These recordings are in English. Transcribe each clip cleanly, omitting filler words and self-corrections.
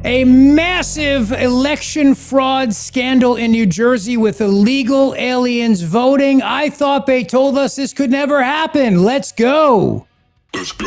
A massive election fraud scandal in New Jersey with illegal aliens voting. I thought they told us this could never happen. Let's go. Let's go.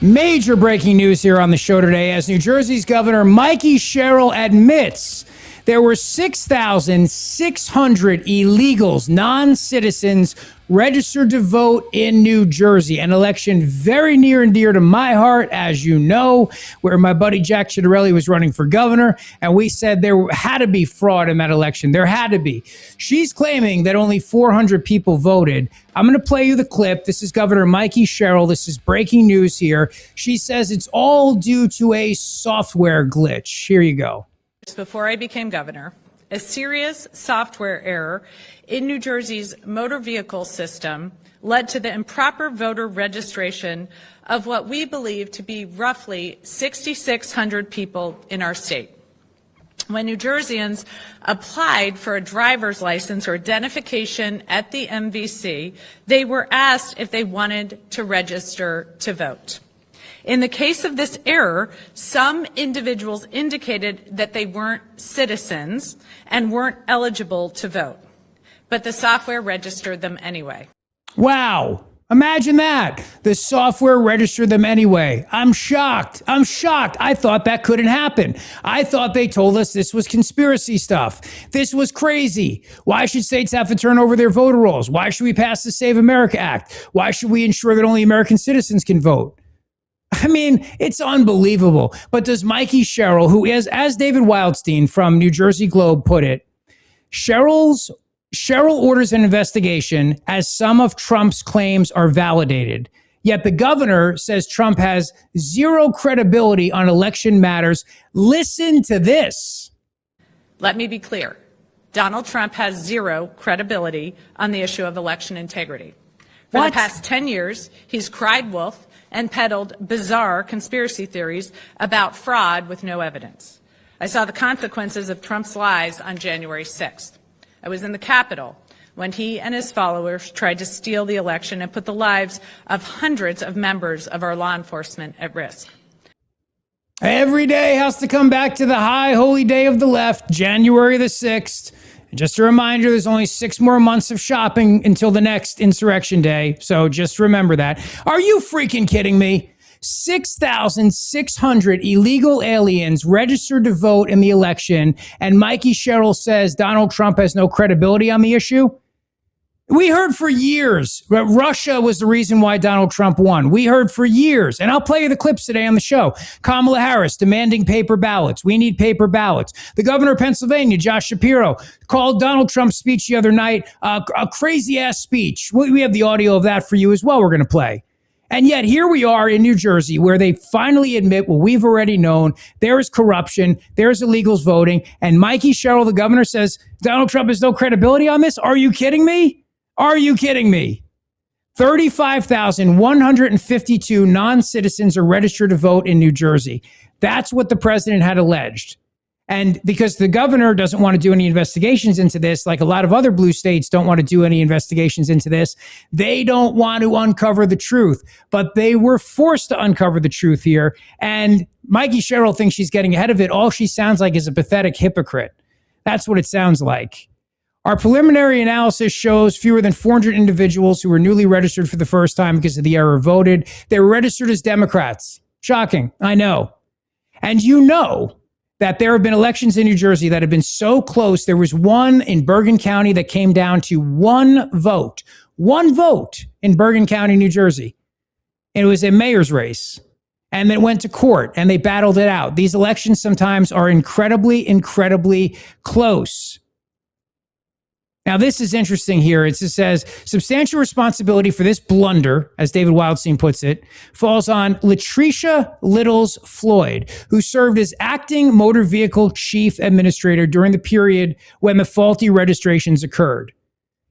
Major breaking news here on the show today as New Jersey's Governor Mikie Sherrill admits there were 6,600 illegals, non-citizens, registered to vote in New Jersey, an election very near and dear to my heart, as you know, where my buddy Jack Ciattarelli was running for governor, and we said there had to be fraud in that election. There had to be. She's claiming that only 400 people voted. I'm going to play you the clip. This is Governor Mikie Sherrill. This is breaking news here. She says it's all due to a software glitch. Here you go. Before I became governor, a serious software error in New Jersey's motor vehicle system led to the improper voter registration of what we believe to be roughly 6,600 people in our state. When New Jerseyans applied for a driver's license or identification at the MVC, they were asked if they wanted to register to vote. In the case of this error, some individuals indicated that they weren't citizens and weren't eligible to vote, but the software registered them anyway. Wow. Imagine that. The software registered them anyway. I'm shocked. I thought that couldn't happen. I thought they told us this was conspiracy stuff. This was crazy. Why should states have to turn over their voter rolls? Why should we pass the Save America Act? Why should we ensure that only American citizens can vote? I mean, it's unbelievable. But does Mikie Sherrill, who is, as David Wildstein from New Jersey Globe put it, Sherrill orders an investigation as some of Trump's claims are validated. Yet the governor says Trump has zero credibility on election matters. Listen to this. Let me be clear. Donald Trump has zero credibility on the issue of election integrity. For the past 10 years, he's cried wolf and peddled bizarre conspiracy theories about fraud with no evidence. I saw the consequences of Trump's lies on January 6th. I was in the Capitol when he and his followers tried to steal the election and put the lives of hundreds of members of our law enforcement at risk. Every day has to come back to the high holy day of the left, January the 6th. And just a reminder, there's only 6 more months of shopping until the next Insurrection Day. So just remember that. Are you freaking kidding me? 6,600 illegal aliens registered to vote in the election. And Mikie Sherrill says Donald Trump has no credibility on the issue. We heard for years that Russia was the reason why Donald Trump won. We heard for years, and I'll play you the clips today on the show. Kamala Harris demanding paper ballots. We need paper ballots. The governor of Pennsylvania, Josh Shapiro, called Donald Trump's speech the other night a crazy-ass speech. We have the audio of that for you as well we're going to play. And yet here we are in New Jersey where they finally admit what we've already known. There is corruption. There's illegals voting. And Mikie Sherrill, the governor, says Donald Trump has no credibility on this. Are you kidding me? Are you kidding me? 35,152 non-citizens are registered to vote in New Jersey. That's what the president had alleged. And because the governor doesn't want to do any investigations into this, like a lot of other blue states don't want to do any investigations into this, they don't want to uncover the truth. But they were forced to uncover the truth here. And Mikie Sherrill thinks she's getting ahead of it. All she sounds like is a pathetic hypocrite. That's what it sounds like. Our preliminary analysis shows fewer than 400 individuals who were newly registered for the first time because of the error voted. They were registered as Democrats. Shocking, I know. And you know that there have been elections in New Jersey that have been so close. There was one in Bergen County that came down to one vote in Bergen County, New Jersey. And it was a mayor's race. And then it went to court and they battled it out. These elections sometimes are incredibly, incredibly close. Now, this is interesting here. It says, substantial responsibility for this blunder, as David Wildstein puts it, falls on Latricia Littles Floyd, who served as acting motor vehicle chief administrator during the period when the faulty registrations occurred.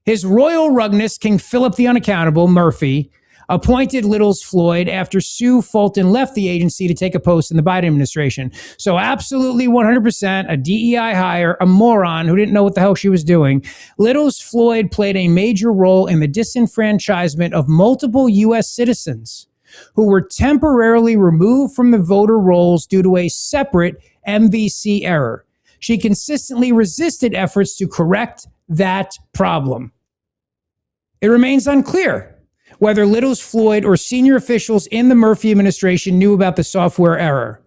His Royal Rugness, King Philip the Unaccountable, Murphy, appointed Littles Floyd after Sue Fulton left the agency to take a post in the Biden administration. So absolutely 100% a DEI hire, a moron who didn't know what the hell she was doing. Littles Floyd played a major role in the disenfranchisement of multiple U.S. citizens. who were temporarily removed from the voter rolls due to a separate MVC error. She consistently resisted efforts to correct that problem. It remains unclear whether Littles Floyd or senior officials in the Murphy administration knew about the software error.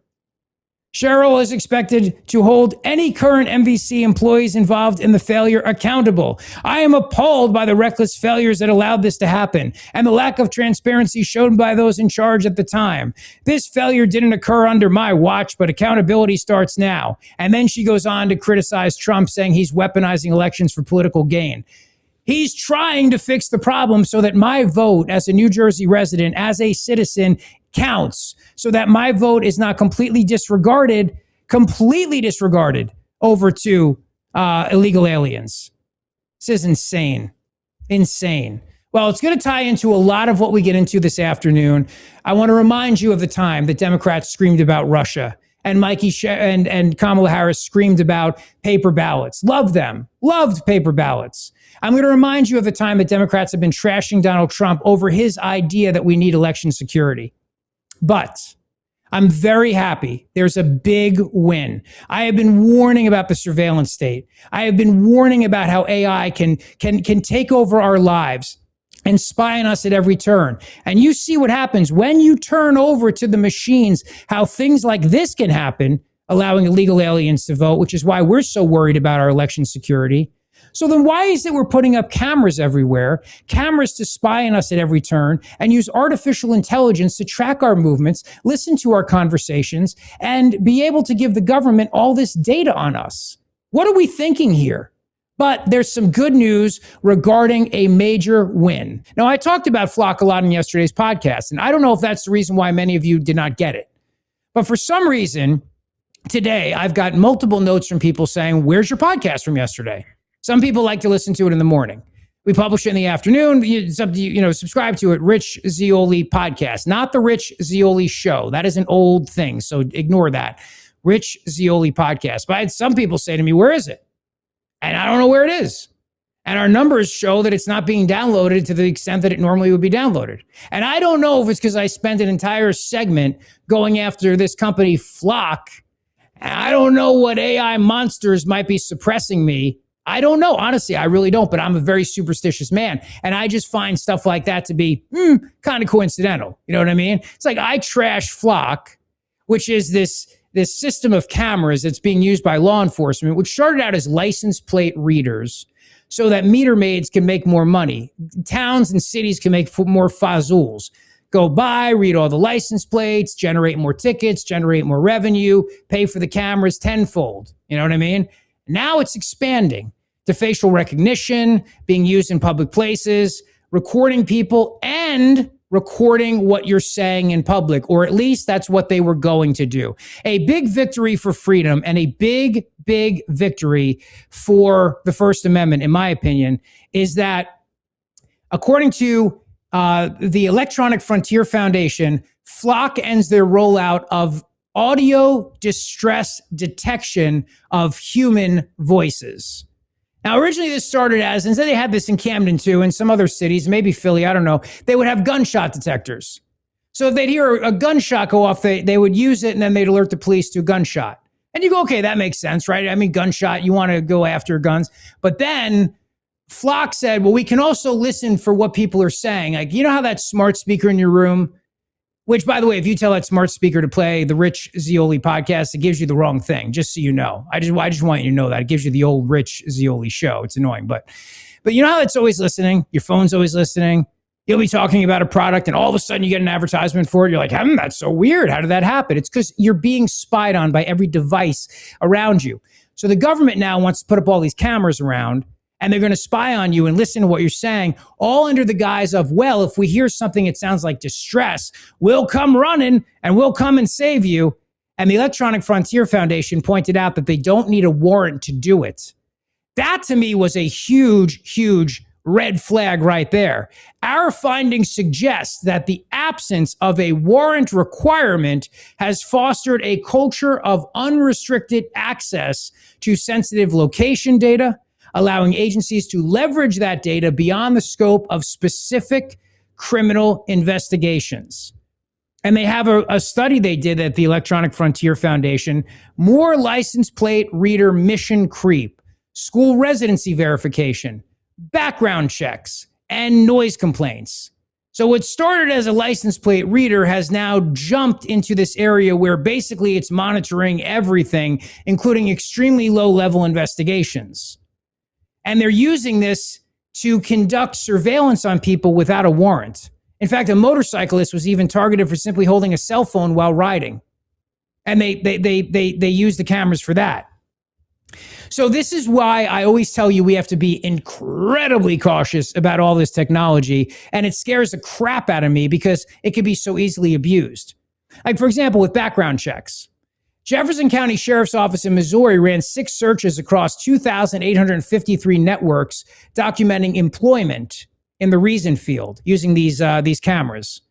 Sherrill is expected to hold any current MVC employees involved in the failure accountable. I am appalled by the reckless failures that allowed this to happen and the lack of transparency shown by those in charge at the time. This failure didn't occur under my watch, but accountability starts now. And then she goes on to criticize Trump, saying he's weaponizing elections for political gain. He's trying to fix the problem so that my vote as a New Jersey resident, as a citizen, counts, so that my vote is not completely disregarded over to illegal aliens. This is insane. Insane. Well, it's going to tie into a lot of what we get into this afternoon. I want to remind you of the time that Democrats screamed about Russia and and Kamala Harris screamed about paper ballots. Loved them. Loved paper ballots. I'm going to remind you of the time that Democrats have been trashing Donald Trump over his idea that we need election security. But I'm very happy. There's a big win. I have been warning about the surveillance state. I have been warning about how AI can take over our lives and spy on us at every turn. And you see what happens when you turn over to the machines, how things like this can happen, allowing illegal aliens to vote, which is why we're so worried about our election security. So then why is it we're putting up cameras everywhere, cameras to spy on us at every turn, and use artificial intelligence to track our movements, listen to our conversations, and be able to give the government all this data on us? What are we thinking here? But there's some good news regarding a major win. Now, I talked about Flock a lot in yesterday's podcast, and I don't know if that's the reason why many of you did not get it. But for some reason, today, I've got multiple notes from people saying, where's your podcast from yesterday? Some people like to listen to it in the morning. We publish it in the afternoon. It's up to you, subscribe to it. Rich Zeoli podcast, not the Rich Zeoli show. That is an old thing, so ignore that. Rich Zeoli podcast. But I had some people say to me, where is it? And I don't know where it is. And our numbers show that it's not being downloaded to the extent that it normally would be downloaded. And I don't know if it's because I spent an entire segment going after this company, Flock. And I don't know what AI monsters might be suppressing me. I don't know. Honestly, I really don't, but I'm a very superstitious man. And I just find stuff like that to be kind of coincidental. You know what I mean? It's like I trash Flock, which is this system of cameras that's being used by law enforcement, which started out as license plate readers so that meter maids can make more money. Towns and cities can make more fazools. Go by, read all the license plates, generate more tickets, generate more revenue, pay for the cameras tenfold. You know what I mean? Now it's expanding to facial recognition, being used in public places, recording people, and recording what you're saying in public, or at least that's what they were going to do. A big victory for freedom and a big, big victory for the First Amendment, in my opinion, is that according to the Electronic Frontier Foundation, Flock ends their rollout of audio distress detection of human voices. Now, originally this started as, and so they had this in Camden too, and some other cities, maybe Philly, I don't know, they would have gunshot detectors. So if they'd hear a gunshot go off, they would use it and then they'd alert the police to a gunshot. And you go, okay, that makes sense, right? I mean, gunshot, you want to go after guns. But then Flock said, well, we can also listen for what people are saying. Like, you know how that smart speaker in your room, which, by the way, if you tell that smart speaker to play the Rich Zeoli podcast, it gives you the wrong thing, just so you know. I just want you to know that. It gives you the old Rich Zeoli show. It's annoying. But you know how it's always listening? Your phone's always listening. You'll be talking about a product, and all of a sudden you get an advertisement for it. You're like, that's so weird. How did that happen? It's because you're being spied on by every device around you. So the government now wants to put up all these cameras around, and they're going to spy on you and listen to what you're saying, all under the guise of, well, if we hear something that sounds like distress, we'll come running and we'll come and save you. And the Electronic Frontier Foundation pointed out that they don't need a warrant to do it. That, to me, was a huge, huge red flag right there. Our findings suggest that the absence of a warrant requirement has fostered a culture of unrestricted access to sensitive location data, allowing agencies to leverage that data beyond the scope of specific criminal investigations. And they have a study they did at the Electronic Frontier Foundation, more license plate reader mission creep, school residency verification, background checks, and noise complaints. So what started as a license plate reader has now jumped into this area where basically it's monitoring everything, including extremely low-level investigations. And they're using this to conduct surveillance on people without a warrant. In fact, a motorcyclist was even targeted for simply holding a cell phone while riding. And they use the cameras for that. So this is why I always tell you we have to be incredibly cautious about all this technology. And it scares the crap out of me because it can be so easily abused. Like, for example, with background checks. Jefferson County Sheriff's Office in Missouri ran 6 searches across 2,853 networks documenting employment in the reason field using these cameras.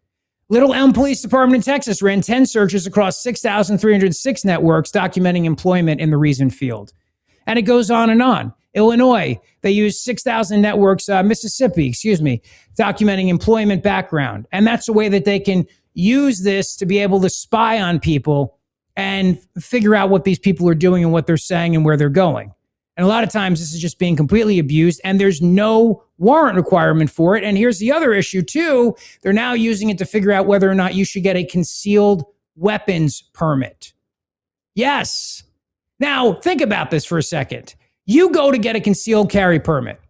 Little Elm Police Department in Texas ran 10 searches across 6,306 networks documenting employment in the reason field. And it goes on and on. Illinois, they used 6,000 networks, Mississippi, documenting employment background. And that's a way that they can use this to be able to spy on people and figure out what these people are doing and what they're saying and where they're going. And a lot of times this is just being completely abused and there's no warrant requirement for it. And here's the other issue too. They're now using it to figure out whether or not you should get a concealed weapons permit. Yes. Now, think about this for a second. You go to get a concealed carry permit,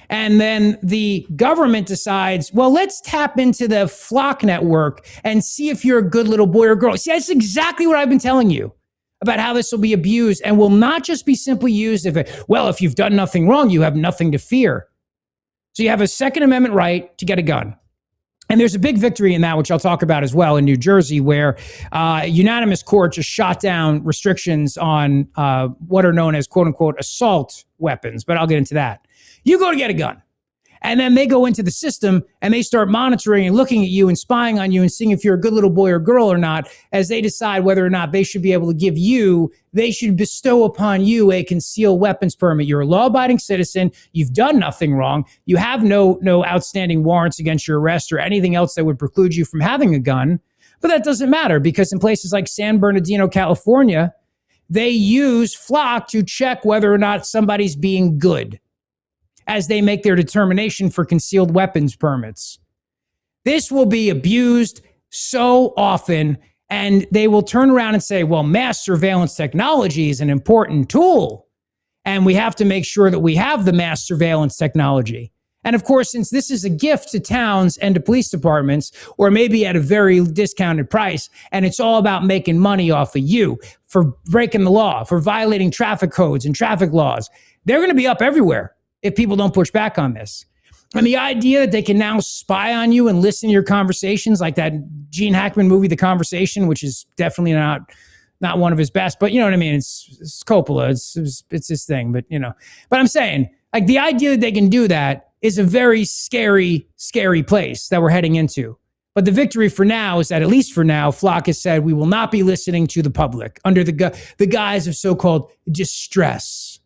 and then the government decides, well, let's tap into the Flock network and see if you're a good little boy or girl. See, that's exactly what I've been telling you about how this will be abused and will not just be simply used if you've done nothing wrong, you have nothing to fear. So you have a Second Amendment right to get a gun. And there's a big victory in that, which I'll talk about as well, in New Jersey, where unanimous court just shot down restrictions on what are known as, quote unquote, assault weapons. But I'll get into that. You go to get a gun. And then they go into the system and they start monitoring and looking at you and spying on you and seeing if you're a good little boy or girl or not, as they decide whether or not they should be able to they should bestow upon you a concealed weapons permit. You're a law-abiding citizen. You've done nothing wrong. You have no outstanding warrants against your arrest or anything else that would preclude you from having a gun. But that doesn't matter because in places like San Bernardino, California, they use Flock to check whether or not somebody's being good as they make their determination for concealed weapons permits. This will be abused so often, and they will turn around and say, well, mass surveillance technology is an important tool, and we have to make sure that we have the mass surveillance technology. And of course, since this is a gift to towns and to police departments, or maybe at a very discounted price, and it's all about making money off of you for breaking the law, for violating traffic codes and traffic laws, they're going to be up everywhere if people don't push back on this. And the idea that they can now spy on you and listen to your conversations, like that Gene Hackman movie, The Conversation, which is definitely not one of his best, but you know what I mean? It's Coppola, it's his thing, but but I'm saying, like, the idea that they can do that is a very scary, scary place that we're heading into. But the victory for now is that, at least for now, Flock has said we will not be listening to the public under the guise of so-called distress.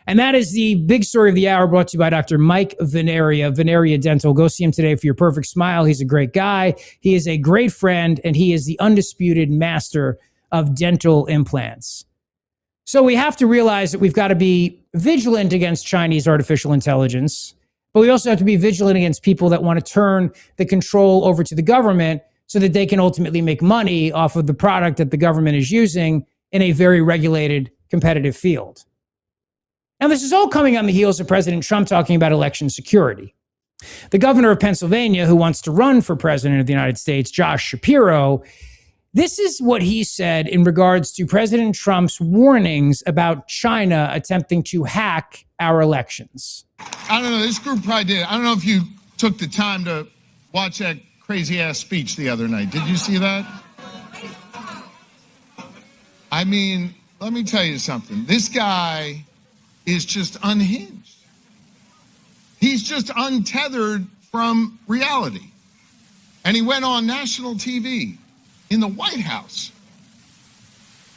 And that is the big story of the hour, brought to you by Dr. Mike Veneria, Veneria Dental. Go see him today for your perfect smile. He's a great guy. He is a great friend, and he is the undisputed master of dental implants. So we have to realize that we've got to be vigilant against Chinese artificial intelligence, but we also have to be vigilant against people that want to turn the control over to the government so that they can ultimately make money off of the product that the government is using in a very regulated, competitive field. Now, this is all coming on the heels of President Trump talking about election security. The governor of Pennsylvania, who wants to run for president of the United States, Josh Shapiro, this is what he said in regards to President Trump's warnings about China attempting to hack our elections. I don't know, this group probably did. I don't know if you took the time to watch that crazy-ass speech the other night. Did you see that? I mean, let me tell you something. This guy is just unhinged. He's just untethered from reality. And he went on national TV in the White House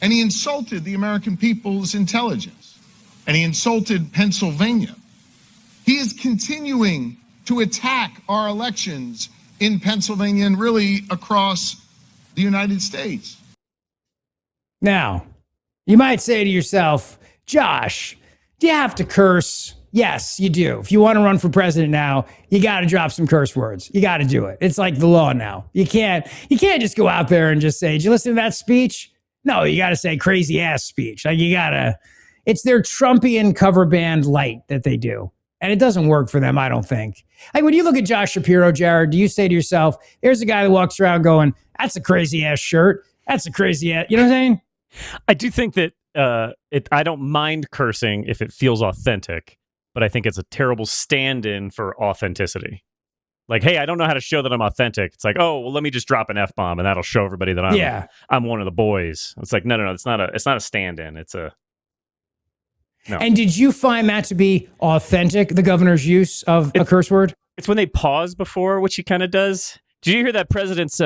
and he insulted the American people's intelligence and he insulted Pennsylvania. He is continuing to attack our elections in Pennsylvania and really across the United States. Now, you might say to yourself, Josh, do you have to curse? Yes, you do. If you want to run for president now, you got to drop some curse words. You got to do it. It's like the law now. You can't just go out there and just say, did you listen to that speech? No, you got to say crazy ass speech. Like it's their Trumpian cover band light that they do. And it doesn't work for them, I don't think. Like when you look at Josh Shapiro, Jared, do you say to yourself, there's a guy that walks around going, that's a crazy ass shirt. That's a crazy ass, you know what I'm saying? I do think that I don't mind cursing if it feels authentic, but I think it's a terrible stand-in for authenticity. Like, hey, I don't know how to show that I'm authentic. It's like, oh, well, let me just drop an F-bomb and that'll show everybody that I'm one of the boys. It's like, no, it's not a stand-in. It's a no. And did you find that to be authentic, the governor's use of a curse word? It's when they pause before, which he kind of does. Did you hear that president's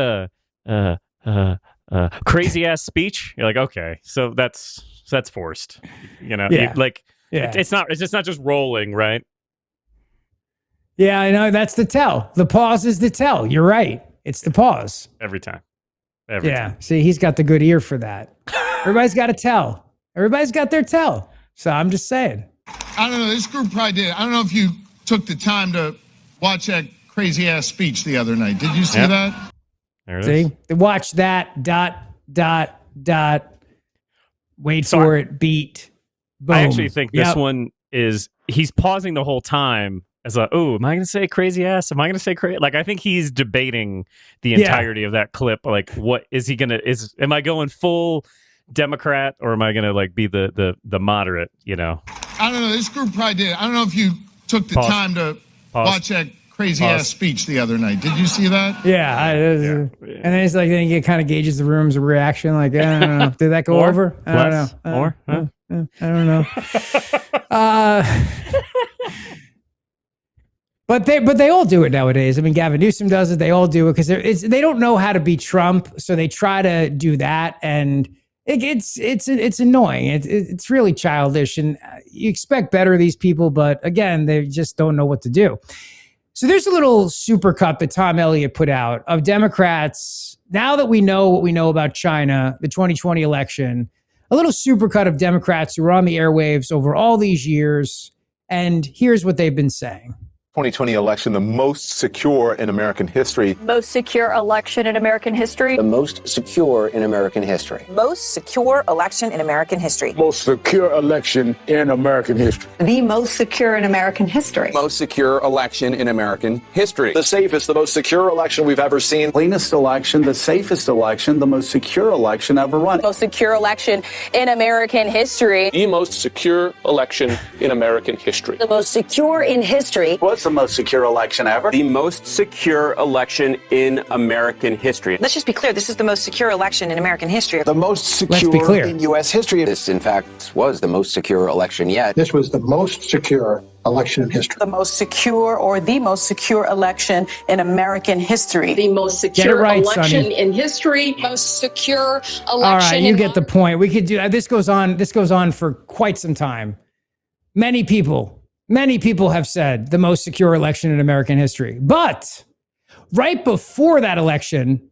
crazy ass speech? You're like, okay, so that's forced. You know, it's just not just rolling, right? Yeah, I know. That's the tell. The pause is the tell. You're right. It's the pause. Every time. Every time. See, he's got the good ear for that. Everybody's got a tell. Everybody's got their tell. So I'm just saying. I don't know. This group probably did. I don't know if you took the time to watch that crazy ass speech the other night. Did you see that? There it is. See? Watch that. ... Wait for it. Beat. Boom. I actually think this one is, he's pausing the whole time as a, oh, am I going to say crazy ass? Am I going to say crazy? Like, I think he's debating the entirety of that clip. Like, what is he going to, am I going full Democrat or am I going to like be the moderate, you know? I don't know. This group probably did. I don't know if you took the time to watch that crazy ass speech the other night. Did you see that? Yeah. And then he's like, then he kind of gauges the room's reaction. Like, I don't know. Did that go over? I don't know. More? I don't know. But they all do it nowadays. I mean, Gavin Newsom does it. They all do it because they don't know how to be Trump, so they try to do that, and it's annoying. It's really childish, and you expect better of these people, but again, they just don't know what to do. So there's a little supercut that Tom Elliott put out of Democrats. Now that we know what we know about China, the 2020 election, a little supercut of Democrats who were on the airwaves over all these years, and here's what they've been saying. 2020 election, the most secure in American history. Most secure election in American history. The most secure in American history. Most secure election in American history. Most secure election in American history. The most secure in American history. Most secure election in American history. The safest, the most secure election we've ever seen. Cleanest election, the safest election, the most secure election ever run. Most secure election in American history. The most secure election in American history. The most secure in history. What's the most secure election ever? The most secure election in American history. Let's just be clear. This is the most secure election in American history. The most secure in U.S. history. This, in fact, was the most secure election yet. This was the most secure election in history. The most secure or the most secure election in American history. The most secure election in history. Most secure election. All right, you get the point. We could do this. Goes on for quite some time. Many people have said the most secure election in American history. But right before that election,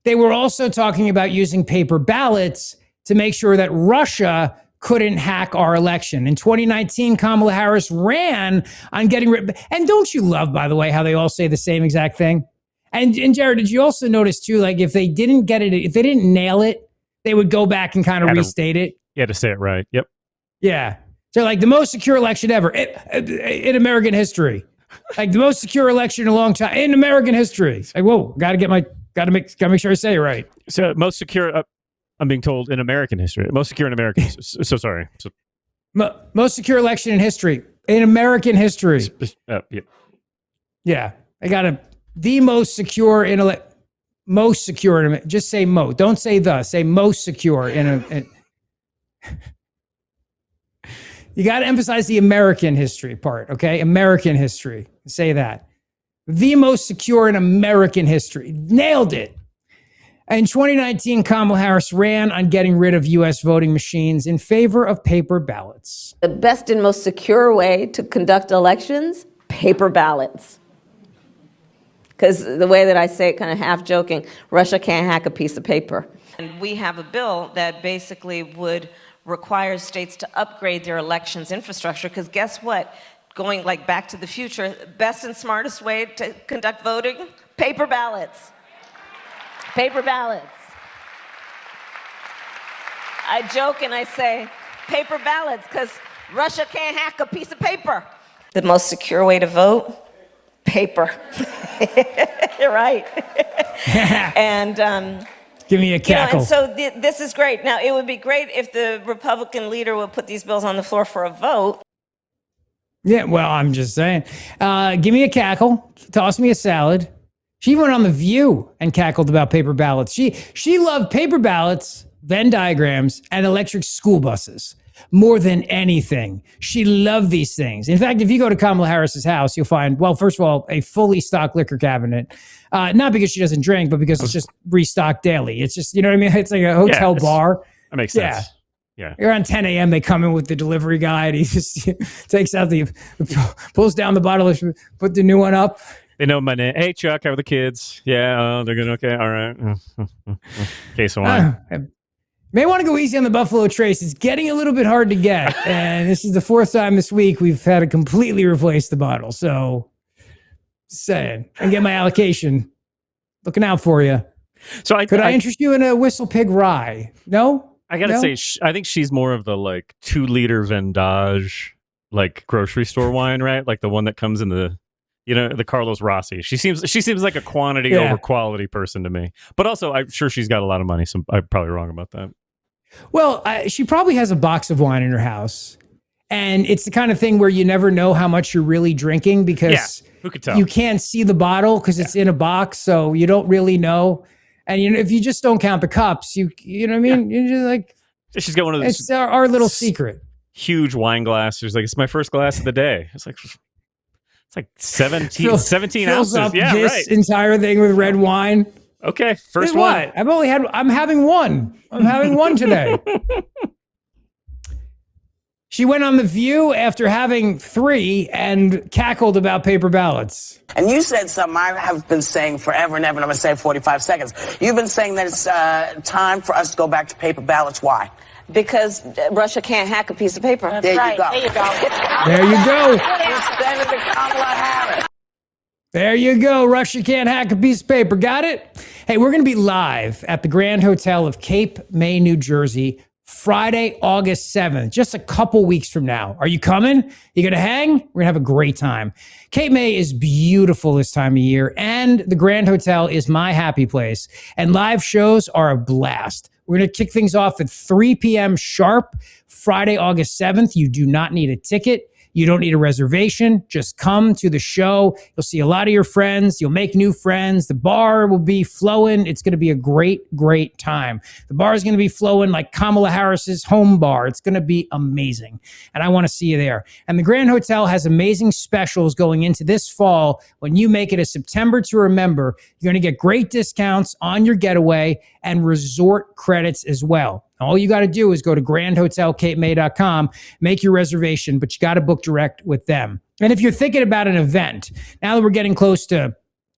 they were also talking about using paper ballots to make sure that Russia couldn't hack our election. In 2019, Kamala Harris ran on getting rid. And don't you love, by the way, how they all say the same exact thing? And Jared, did you also notice too, like if they didn't get it, if they didn't nail it, they would go back and kind of restate it? You had to say it right. Yep. Yeah. So like the most secure election ever in American history, like the most secure election in a long time in American history. It's like, whoa, gotta make sure I say it right. So most secure, I'm being told in American history, most secure in American. So sorry. Most secure election in history in American history. Yeah, I got the most secure most secure in. Just say most. Don't say the. Say most secure in. You got to emphasize the American history part, okay? American history. Say that. The most secure in American history. Nailed it. In 2019, Kamala Harris ran on getting rid of U.S. voting machines in favor of paper ballots. The best and most secure way to conduct elections, paper ballots. Because the way that I say it, kind of half joking, Russia can't hack a piece of paper. And we have a bill that basically would require states to upgrade their elections infrastructure, because guess what? Going like Back to the Future, best and smartest way to conduct voting, paper ballots. Paper ballots. I joke and I say, paper ballots, because Russia can't hack a piece of paper. The most secure way to vote? Paper. You're right. And give me a cackle. And so this is great. Now, it would be great if the Republican leader would put these bills on the floor for a vote. Yeah, well, I'm just saying. Give me a cackle. Toss me a salad. She went on The View and cackled about paper ballots. She loved paper ballots, Venn diagrams, and electric school buses more than anything. She loved these things. In fact, if you go to Kamala Harris's house, you'll find, well, first of all, a fully stocked liquor cabinet. Not because she doesn't drink, but because it's just restocked daily. It's just, you know what I mean? It's like a hotel bar. That makes sense. Yeah. Around 10 a.m., they come in with the delivery guy, and he just takes out pulls down the bottle, put the new one up. They know my name. Hey, Chuck, how are the kids? Yeah, they're good. Okay, all right. Case of wine. May want to go easy on the Buffalo Trace. It's getting a little bit hard to get. And this is the fourth time this week we've had to completely replace the bottle. So, just saying. And get my allocation. Looking out for you. So Could I interest you in a Whistle Pig Rye? No? I got to say, I think she's more of the like 2-liter Vendage, like grocery store wine, right? Like the one that comes in the, the Carlos Rossi. She seems like a quantity over quality person to me. But also, I'm sure she's got a lot of money, so I'm probably wrong about that. Well, she probably has a box of wine in her house. And it's the kind of thing where you never know how much you're really drinking because who could tell? You can't see the bottle because it's in a box, so you don't really know. And if you just don't count the cups, you know what I mean? You're just like, she's got one of those. It's our little secret. Huge wine glass. She's like, it's my first glass of the day. It's like 17 ounces. Up this entire thing with red wine. Okay, first one. I'm having one. I'm having one today. She went on The View after having 3 and cackled about paper ballots. And you said something I have been saying forever and ever, and I'm going to say 45 seconds. You've been saying that it's time for us to go back to paper ballots. Why? Because Russia can't hack a piece of paper. There you go. There you go. Senator Kamala Harris. There you go. Russia can't hack a piece of paper. Got it? Hey, we're going to be live at the Grand Hotel of Cape May, New Jersey, Friday, August 7th, just a couple weeks from now. Are you coming? You going to hang? We're going to have a great time. Cape May is beautiful this time of year, and the Grand Hotel is my happy place. And live shows are a blast. We're going to kick things off at 3 p.m. sharp, Friday, August 7th. You do not need a ticket. You don't need a reservation. Just come to the show. You'll see a lot of your friends. You'll make new friends. The bar will be flowing. It's going to be a great, great time. The bar is going to be flowing like Kamala Harris's home bar. It's going to be amazing. And I want to see you there. And the Grand Hotel has amazing specials going into this fall. When you make it a September to remember, you're going to get great discounts on your getaway and resort credits as well. All you got to do is go to grandhotelcapemay.com, make your reservation, but you got to book direct with them. And if you're thinking about an event, now that we're getting close to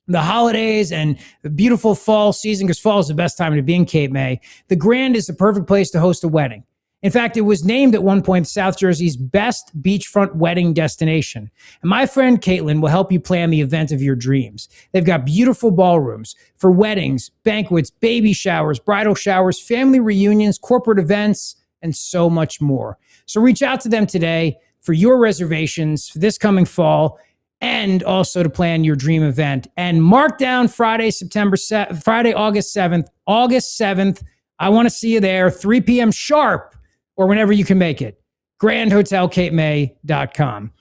the holidays and the beautiful fall season, because fall is the best time to be in Cape May, the Grand is the perfect place to host a wedding. In fact, it was named at one point South Jersey's best beachfront wedding destination. And my friend Caitlin will help you plan the event of your dreams. They've got beautiful ballrooms for weddings, banquets, baby showers, bridal showers, family reunions, corporate events, and so much more. So reach out to them today for your reservations for this coming fall and also to plan your dream event. And mark down Friday, August 7th. August 7th. I want to see you there, 3 p.m. sharp. Or whenever you can make it. grandhotelcapemay.com.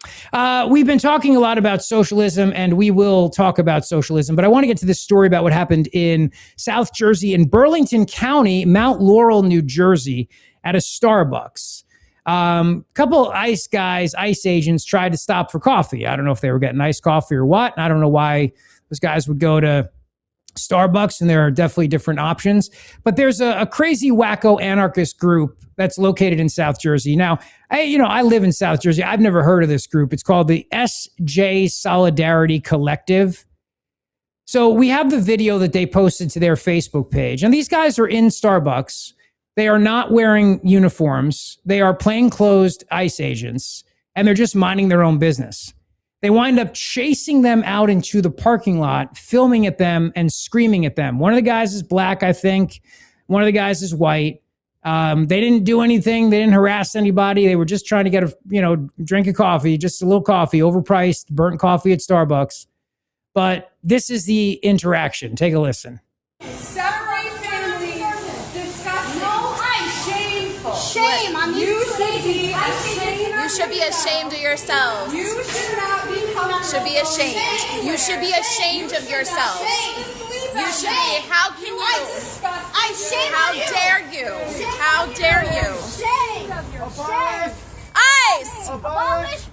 We've been talking a lot about socialism, and we will talk about socialism, but I want to get to this story about what happened in South Jersey, in Burlington County, Mount Laurel, New Jersey, at a Starbucks. Couple ICE agents tried to stop for coffee. I don't know if they were getting iced coffee or what. I don't know why those guys would go to Starbucks, and there are definitely different options. But there's a crazy wacko anarchist group that's located in South Jersey. Now, I live in South Jersey. I've never heard of this group. It's called the SJ Solidarity Collective. So we have the video that they posted to their Facebook page. And these guys are in Starbucks. They are not wearing uniforms. They are plainclothes ICE agents, and they're just minding their own business. They wind up chasing them out into the parking lot, filming at them and screaming at them. One of the guys is black, I think. One of the guys is white. They didn't do anything. They didn't harass anybody. They were just trying to get a, drink of coffee, just a little coffee, overpriced, burnt coffee at Starbucks. But this is the interaction. Take a listen. Separate families, disgusting. No, shameful. Shame on these You should be ashamed of yourselves. You should not be comfortable. Should be ashamed. Shame. You should be ashamed of yourselves. You should be. How can you? I shame How on you. dare you? How dare you? Shame. ICE! Abolish.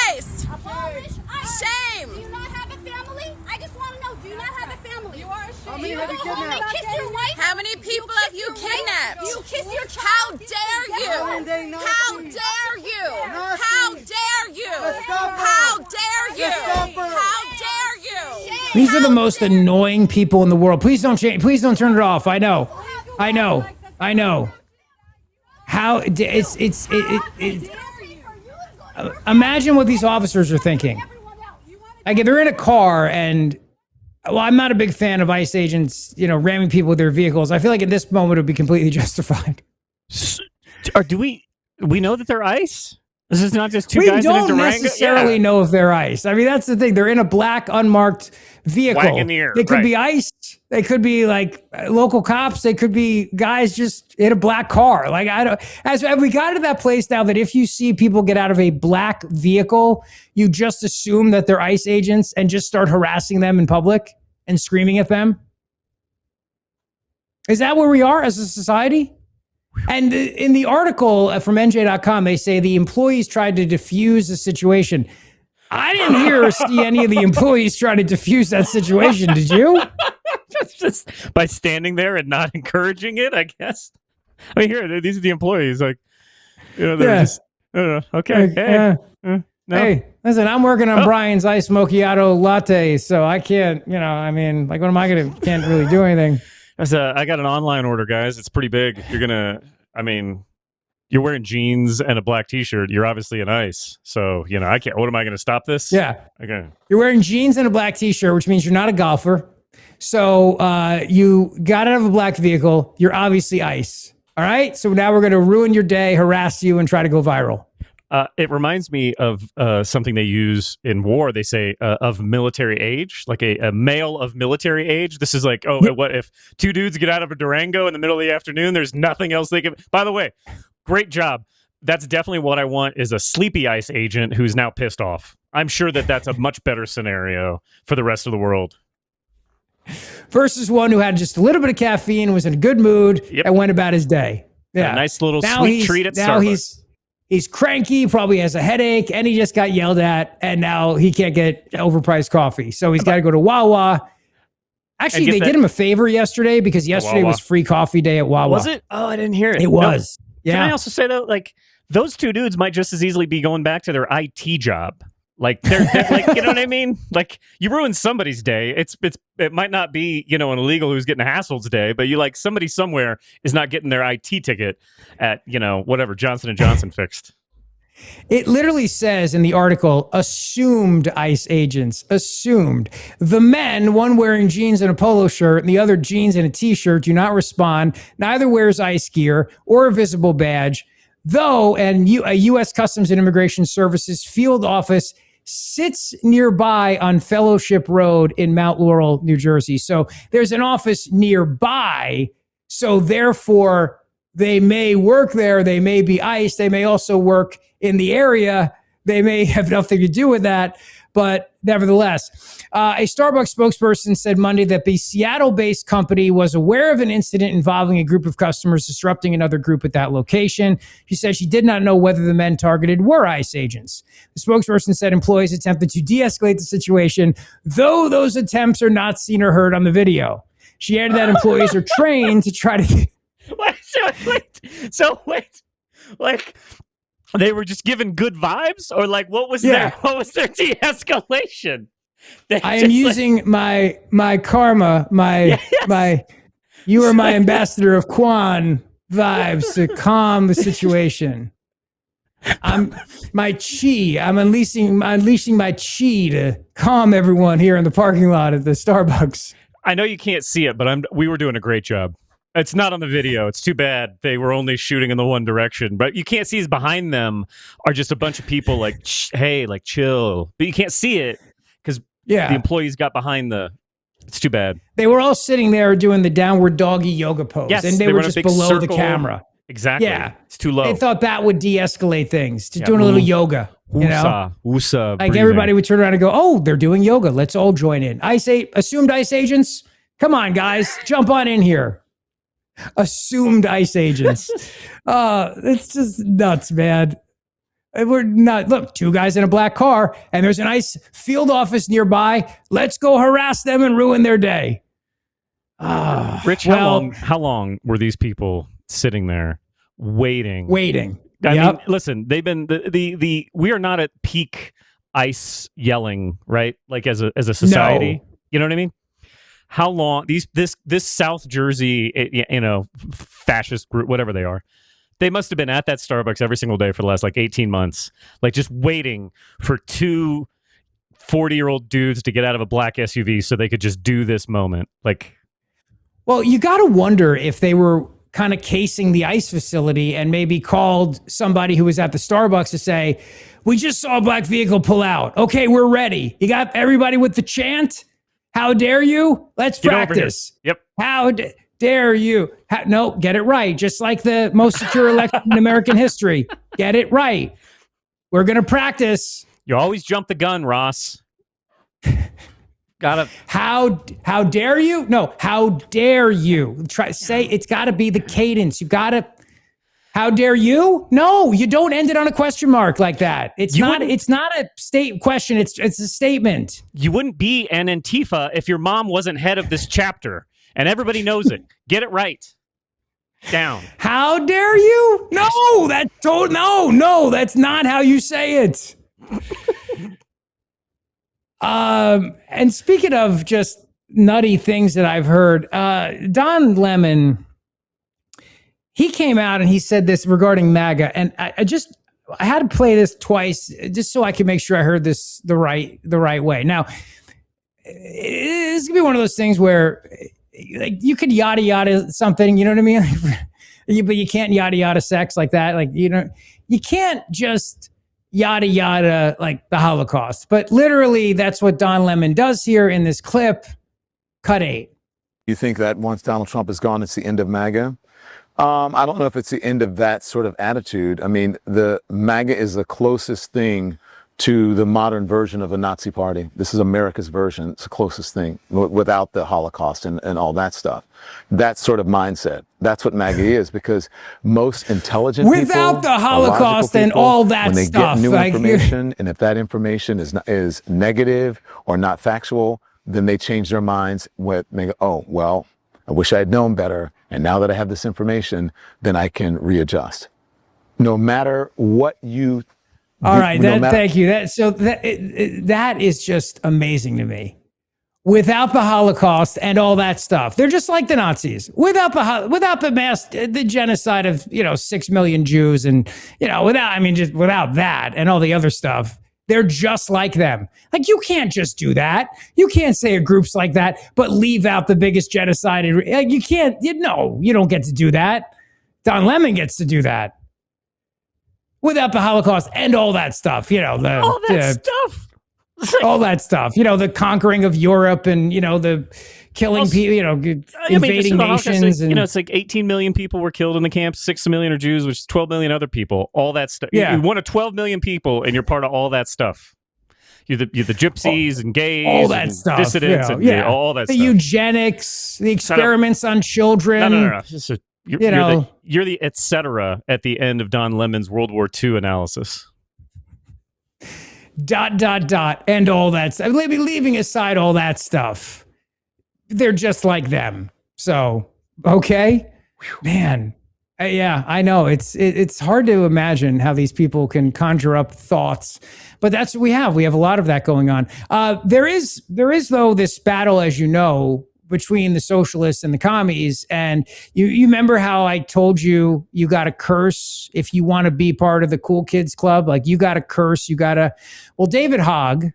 ICE! Abolish. Shame! Do you not have a family? I just want to know, do you not have a family? You are ashamed. How many Do you have go you home and kidnapped? kiss your wife? How many people have you kidnapped? You kiss your child? How dare you? How dare you? How dare you? How dare you? How dare you? These are the most annoying people in the world. Please don't change. Please don't turn it off. I know. How imagine what these officers are thinking. Like, they're in a car and, well, I'm not a big fan of ICE agents, ramming people with their vehicles. I feel like at this moment it would be completely justified. Do we know that they're ICE? This is not just two guys in a Durango? We don't necessarily know if they're ICE. I mean, that's the thing. They're in a black, unmarked vehicle. Wagoneer, they could right. be ICE. They could be like local cops. They could be guys just in a black car. Like, have we got to that place now that if you see people get out of a black vehicle, you just assume that they're ICE agents and just start harassing them in public and screaming at them? Is that where we are as a society? And in the article from NJ.com, they say the employees tried to diffuse the situation. I didn't hear or see any of the employees try to diffuse that situation. Did you? just by standing there and not encouraging it, I guess. I mean, here, these are the employees. Like, they're just, okay. No. Hey, listen, I'm working on Brian's iced macchiato latte, so I can't, what am I going to, can't really do anything. I got an online order, guys. It's pretty big. You're wearing jeans and a black t-shirt. You're obviously an ICE. So, I can't, what am I going to stop this? Yeah. Okay. You're wearing jeans and a black t-shirt, which means you're not a golfer. So you got out of a black vehicle. You're obviously ICE. All right. So now we're going to ruin your day, harass you, and try to go viral. It reminds me of something they use in war. They say of military age, like a male of military age. This is like, what if two dudes get out of a Durango in the middle of the afternoon? There's nothing else they can. By the way, great job. That's definitely what I want, is a sleepy ICE agent who's now pissed off. I'm sure that's a much better scenario for the rest of the world. Versus one who had just a little bit of caffeine, was in a good mood, and went about his day. Yeah, a nice little sweet treat at now Starbucks. He's cranky, probably has a headache, and he just got yelled at, and now he can't get overpriced coffee. So he's got to go to Wawa. Actually, they did him a favor yesterday, because yesterday was free coffee day at Wawa. Was it? Oh, I didn't hear it. It was. Yeah. Can I also say, though, like, those two dudes might just as easily be going back to their IT job. Like, they're like, you know what I mean? Like, you ruin somebody's day. It might not be, an illegal who's getting hassled today, but somebody somewhere is not getting their IT ticket at, whatever Johnson & Johnson fixed. It literally says in the article, assumed ICE agents, assumed. The men, one wearing jeans and a polo shirt and the other jeans and a t-shirt, do not respond. Neither wears ICE gear or a visible badge, though a U.S. Customs and Immigration Services field office sits nearby on Fellowship Road in Mount Laurel, New Jersey. So there's an office nearby. So therefore, they may work there. They may be ICE. They may also work in the area. They may have nothing to do with that. But nevertheless, a Starbucks spokesperson said Monday that the Seattle-based company was aware of an incident involving a group of customers disrupting another group at that location. She said she did not know whether the men targeted were ICE agents. The spokesperson said employees attempted to de-escalate the situation, though those attempts are not seen or heard on the video. She added that employees are trained to try to... Wait. Like, they were just given good vibes, or like, what was their de-escalation? I am using my karma, you are my ambassador of Quan vibes to calm the situation. I'm unleashing my chi to calm everyone here in the parking lot at the Starbucks. I know you can't see it, but we were doing a great job. It's not on the video. It's too bad they were only shooting in the one direction. But you can't see behind them are just a bunch of people like, hey, like chill. But you can't see it because the employees got behind the. It's too bad. They were all sitting there doing the downward doggy yoga pose, and they were just below circle. The camera. Exactly. Yeah, it's too low. They thought that would de-escalate things. Just doing a little yoga. Woosah, like everybody would turn around and go, "Oh, they're doing yoga. Let's all join in." Assumed ICE agents. Come on, guys, jump on in here. Assumed ICE agents. It's just nuts, man. We're not. Look, two guys in a black car, and there's an ICE field office nearby. Let's go harass them and ruin their day. Rich, how long were these people sitting there waiting? I mean, listen, they've been we are not at peak ICE yelling, right? Like as a society, you know what I mean? How long this South Jersey, fascist group, whatever they are, they must have been at that Starbucks every single day for the last like 18 months, like just waiting for two 40-year-old dudes to get out of a black SUV so they could just do this moment. Like, well, you got to wonder if they were kind of casing the ICE facility and maybe called somebody who was at the Starbucks to say, "We just saw a black vehicle pull out. Okay, we're ready. You got everybody with the chant? How dare you? Let's practice." Yep. How dare you? No, get it right. Just like the most secure election in American history. Get it right. We're going to practice. You always jump the gun, Ross. Gotta. How dare you? No, how dare you? Say it's got to be the cadence. You got to. How dare you? No, you don't end it on a question mark like that. It's not a state question. It's a statement. You wouldn't be an Antifa if your mom wasn't head of this chapter, and everybody knows it. Get it right. Down. How dare you? No, that's not how you say it. And speaking of just nutty things that I've heard, Don Lemon, he came out and he said this regarding MAGA, and I had to play this twice just so I could make sure I heard this the right way. Now, it's gonna be one of those things where like you could yada yada something, you know what I mean? But you can't yada yada sex like that. Like, you can't just yada yada like the Holocaust. But literally, that's what Don Lemon does here in this clip. Cut 8. You think that once Donald Trump is gone, it's the end of MAGA? I don't know if it's the end of that sort of attitude. I mean, the MAGA is the closest thing to the modern version of a Nazi party. This is America's version. It's the closest thing without the Holocaust and all that stuff. That sort of mindset. That's what MAGA is, because most intelligent people, without the Holocaust and all that when they stuff, get new information, and if that information is negative or not factual, then they change their minds. They go, "Oh, well, I wish I had known better, and now that I have this information, then I can readjust." No matter what you. All right, thank you. That is just amazing to me. Without the Holocaust and all that stuff, they're just like the Nazis. Without the genocide of 6 million Jews, and without that and all the other stuff, they're just like them. Like, you can't just do that. You can't say a group's like that, but leave out the biggest genocide. Like, you can't. You don't get to do that. Don Lemon gets to do that. Without the Holocaust and all that stuff, all that stuff, the conquering of Europe and, the killing people, invading nations. It's like 18 million people were killed in the camps, 6 million are Jews, which is 12 million other people, all that stuff. Yeah. You're one of 12 million people and you're part of all that stuff. You're the gypsies and gays, all that and stuff, dissidents, and all that the stuff. Eugenics, the experiments on children. No. You're the et cetera at the end of Don Lemon's World War II analysis. ... and all that stuff. Leaving aside all that stuff, they're just like them. So, okay, man, Yeah, I know. It's hard to imagine how these people can conjure up thoughts, but that's what we have. We have a lot of that going on. There is though this battle, as you know, between the socialists and the commies. And you remember how I told you got to curse if you want to be part of the cool kids club. Like you got to curse. Well, David Hogg,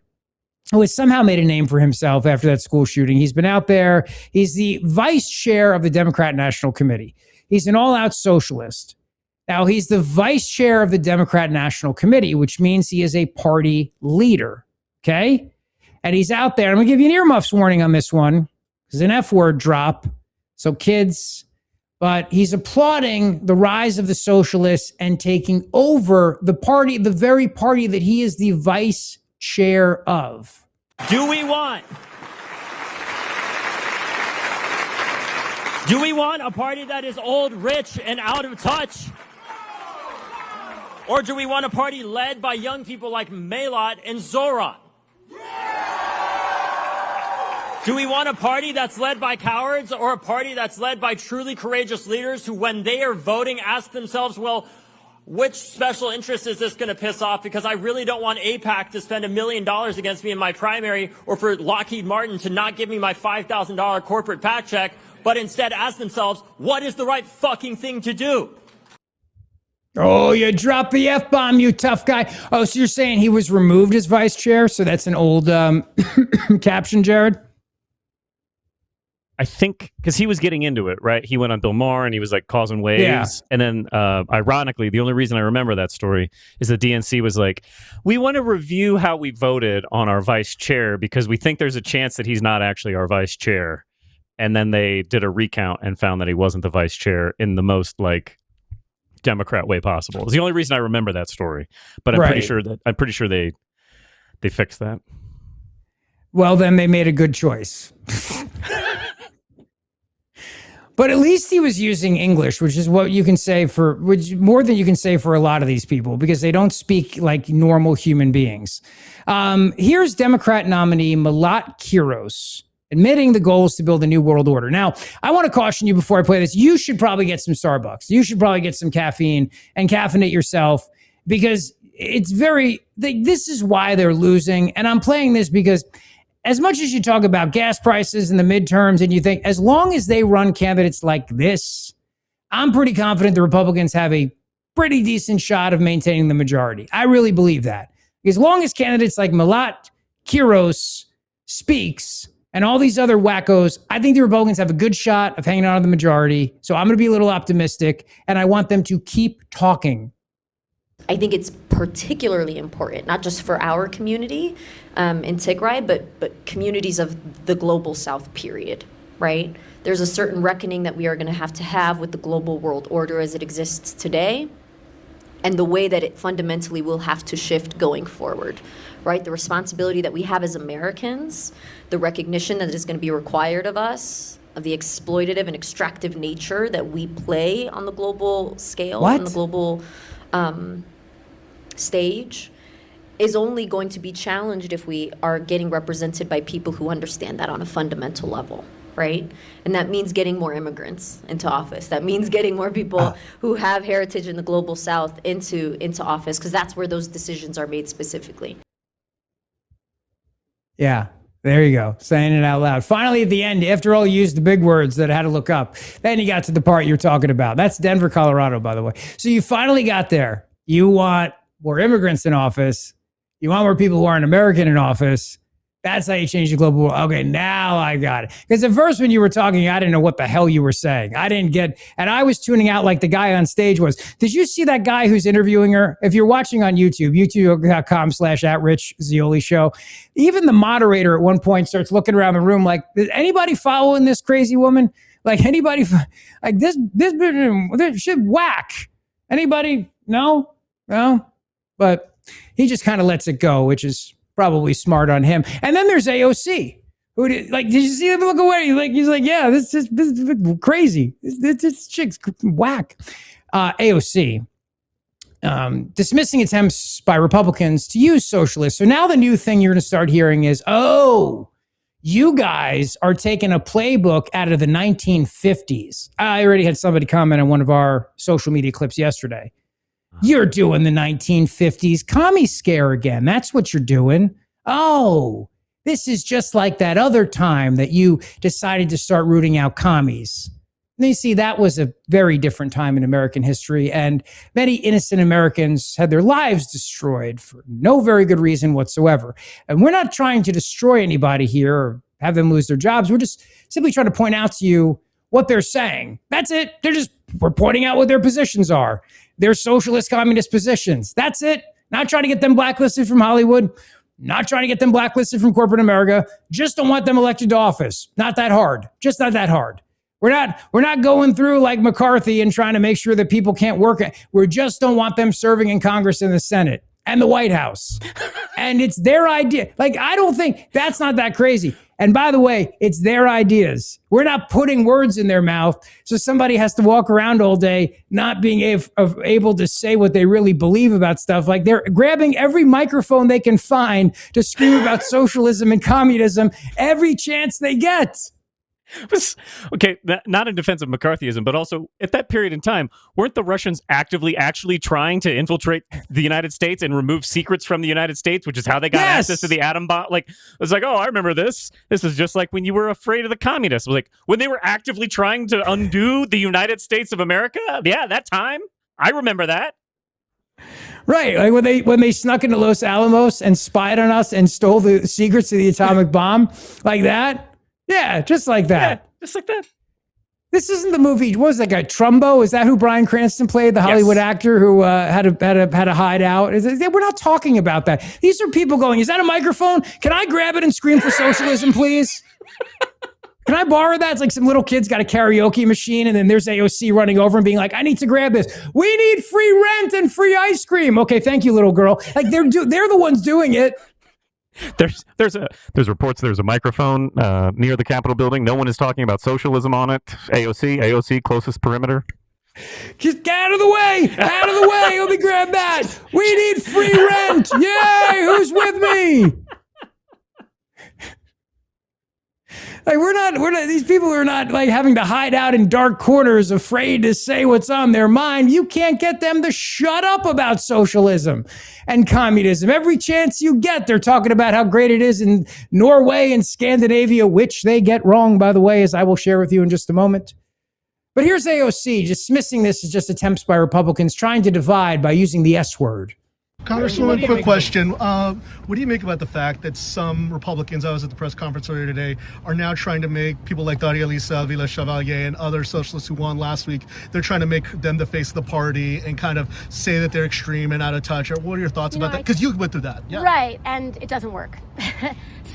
who has somehow made a name for himself after that school shooting. He's been out there. He's the vice chair of the Democrat National Committee. He's an all-out socialist. Now, he's the vice chair of the Democrat National Committee, which means he is a party leader, okay? And he's out there. I'm going to give you an earmuffs warning on this one. It's an F-word drop, so kids. But he's applauding the rise of the socialists and taking over the party, the very party that he is the vice chair of. Do we want a party that is old, rich, and out of touch? Or do we want a party led by young people like Melot and Zoran? Do we want a party that's led by cowards or a party that's led by truly courageous leaders who, when they are voting, ask themselves, well, which special interest is this going to piss off? Because I really don't want AIPAC to spend $1 million against me in my primary, or for Lockheed Martin to not give me my $5,000 corporate PAC check, but instead ask themselves, what is the right fucking thing to do? Oh, you dropped the F-bomb, you tough guy. Oh, so you're saying he was removed as vice chair? So that's an old caption, Jared? I think because he was getting into it, right? He went on Bill Maher and he was like causing waves. Yeah. And then ironically, the only reason I remember that story is the DNC was like, we want to review how we voted on our vice chair because we think there's a chance that he's not actually our vice chair. And then they did a recount and found that he wasn't the vice chair in the most like Democrat way possible. It's the only reason I remember that story. But I'm pretty sure they fixed that. Well, then they made a good choice. But at least he was using English, which is what you can say which more than you can say for a lot of these people, because they don't speak like normal human beings. Here's Democrat nominee Malat Kiros admitting the goal is to build a new world order. Now, I want to caution you before I play this. You should probably get some Starbucks. You should probably get some caffeine and caffeinate yourself, because it's this is why they're losing. And I'm playing this because as much as you talk about gas prices in the midterms and you think as long as they run candidates like this, I'm pretty confident the Republicans have a pretty decent shot of maintaining the majority. I really believe that. As long as candidates like Malat Kiros speaks and all these other wackos, I think the Republicans have a good shot of hanging on to the majority. So I'm going to be a little optimistic, and I want them to keep talking. I think it's particularly important, not just for our community in Tigray, but communities of the global South, period, right? There's a certain reckoning that we are going to have with the global world order as it exists today, and the way that it fundamentally will have to shift going forward, right? The responsibility that we have as Americans, the recognition that is going to be required of us, of the exploitative and extractive nature that we play on the global scale, on the global stage, is only going to be challenged if we are getting represented by people who understand that on a fundamental level, right? And that means getting more immigrants into office. That means getting more people who have heritage in the global South into office, because that's where those decisions are made specifically. Yeah, there you go. Saying it out loud. Finally, at the end, after all, you used the big words that I had to look up. Then you got to the part you're talking about. That's Denver, Colorado, by the way. So you finally got there. You want more immigrants in office. You want more people who aren't American in office. That's how you change the global world. Okay, now I got it. Because at first when you were talking, I didn't know what the hell you were saying. I didn't get, and I was tuning out like the guy on stage was. Did you see that guy who's interviewing her? If you're watching on YouTube, youtube.com/@Rich Zeoli show, even the moderator at one point starts looking around the room like, is anybody following this crazy woman? Like anybody, like this should whack. Anybody? No? But he just kind of lets it go, which is probably smart on him. And then there's AOC, who did you see him look away? Like he's like, yeah, this is crazy. This chick's whack. AOC dismissing attempts by Republicans to use socialists. So now the new thing you're going to start hearing is, oh, You guys are taking a playbook out of the 1950s. I already had somebody comment on one of our social media clips yesterday. You're doing the 1950s commie scare again. That's what you're doing. Oh, this is just like that other time that you decided to start rooting out commies. And you see, that was a very different time in American history, and many innocent Americans had their lives destroyed for no very good reason whatsoever. And we're not trying to destroy anybody here or have them lose their jobs. We're just simply trying to point out to you what they're saying. That's it. We're pointing out what their positions are. They're socialist, communist positions. That's it. Not trying to get them blacklisted from Hollywood. Not trying to get them blacklisted from corporate America. Just don't want them elected to office. Not that hard. Just not that hard. We're not going through like McCarthy and trying to make sure that people can't work. We just don't want them serving in Congress and the Senate and the White House. And it's their idea. Like, I don't think that's not that crazy. And by the way, it's their ideas. We're not putting words in their mouth. So somebody has to walk around all day not being able to say what they really believe about stuff. Like, they're grabbing every microphone they can find to scream about socialism and communism every chance they get. Okay, not in defense of McCarthyism, but also at that period in time, weren't the Russians actually trying to infiltrate the United States and remove secrets from the United States, which is how they got access to the atom bomb? Like, it was like, oh, I remember this. This is just like when you were afraid of the communists. It was like when they were actively trying to undo the United States of America. Yeah, that time. I remember that. Right, like when they snuck into Los Alamos and spied on us and stole the secrets of the atomic bomb, like that. Yeah, just like that. Yeah, just like that. This isn't the movie. What was that guy? Trumbo? Is that who Bryan Cranston played? The Hollywood actor who had a hideout? We're not talking about that. These are people going, is that a microphone? Can I grab it and scream for socialism, please? Can I borrow that? It's like some little kid's got a karaoke machine, and then there's AOC running over and being like, I need to grab this. We need free rent and free ice cream. Okay, thank you, little girl. Like, they're the ones doing it. There's reports there's a microphone near the Capitol building. No one is talking about socialism on it. AOC closest perimeter. Just get out of the way! Out of the way! Let me grab that. We need free rent. Yay! Who's with me? Like, we're not, these people are not like having to hide out in dark corners afraid to say what's on their mind. You can't get them to shut up about socialism and communism. Every chance you get, they're talking about how great it is in Norway and Scandinavia, which they get wrong, by the way, as I will share with you in just a moment. But here's AOC dismissing this as just attempts by Republicans trying to divide by using the S word. Congresswoman, quick question. What do you make about the fact that some Republicans, I was at the press conference earlier today, are now trying to make people like Daria Lisa, Vila Chevalier, and other socialists who won last week, they're trying to make them the face of the party and kind of say that they're extreme and out of touch? Or what are your thoughts about that? Because you went through that. Yeah. Right, and it doesn't work.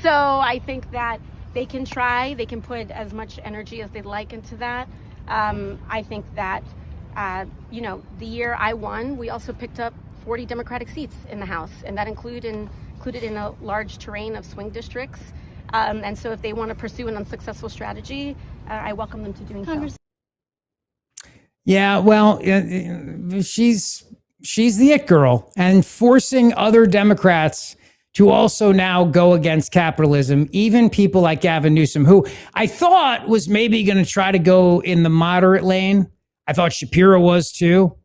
So I think that they can try, they can put as much energy as they'd like into that. I think that, the year I won, we also picked up 40 Democratic seats in the House, and that included in a large terrain of swing districts. And so if they want to pursue an unsuccessful strategy, I welcome them to doing so. Yeah, well, she's the it girl, and forcing other Democrats to also now go against capitalism, even people like Gavin Newsom, who I thought was maybe going to try to go in the moderate lane. I thought Shapiro was too.